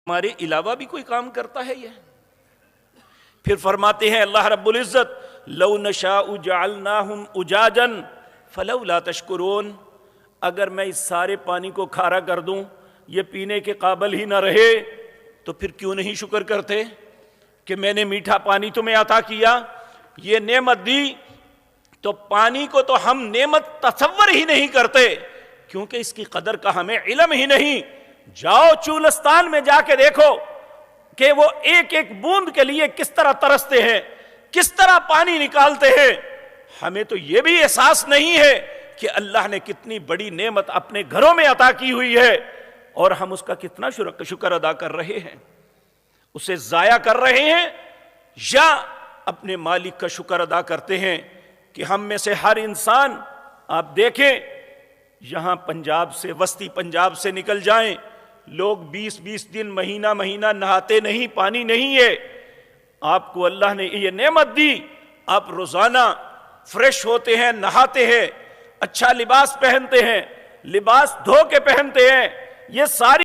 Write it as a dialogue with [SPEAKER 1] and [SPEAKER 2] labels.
[SPEAKER 1] ہمارے علاوہ بھی کوئی کام کرتا ہے یہ؟ پھر فرماتے ہیں اللہ رب العزت لو نشاء جعلناہم اجاجا فلولا تشکرون، اگر میں اس سارے پانی کو کھارا کر دوں یہ پینے کے قابل ہی نہ رہے تو پھر کیوں نہیں شکر کرتے کہ میں نے میٹھا پانی تمہیں عطا کیا، یہ نعمت دی؟ تو پانی کو تو ہم نعمت تصور ہی نہیں کرتے کیونکہ اس کی قدر کا ہمیں علم ہی نہیں۔ جاؤ چولستان میں جا کے دیکھو کہ وہ ایک ایک بوند کے لیے کس طرح ترستے ہیں، کس طرح پانی نکالتے ہیں۔ ہمیں تو یہ بھی احساس نہیں ہے کہ اللہ نے کتنی بڑی نعمت اپنے گھروں میں عطا کی ہوئی ہے اور ہم اس کا کتنا شکر ادا کر رہے ہیں، اسے ضائع کر رہے ہیں یا اپنے مالک کا شکر ادا کرتے ہیں؟ کہ ہم میں سے ہر انسان، آپ دیکھیں یہاں پنجاب سے، وسطی پنجاب سے نکل جائیں، لوگ 20 دن مہینہ نہاتے نہیں، پانی نہیں ہے۔ آپ کو اللہ نے یہ نعمت دی، آپ روزانہ فریش ہوتے ہیں، نہاتے ہیں، اچھا لباس پہنتے ہیں، لباس دھو کے پہنتے ہیں، یہ ساری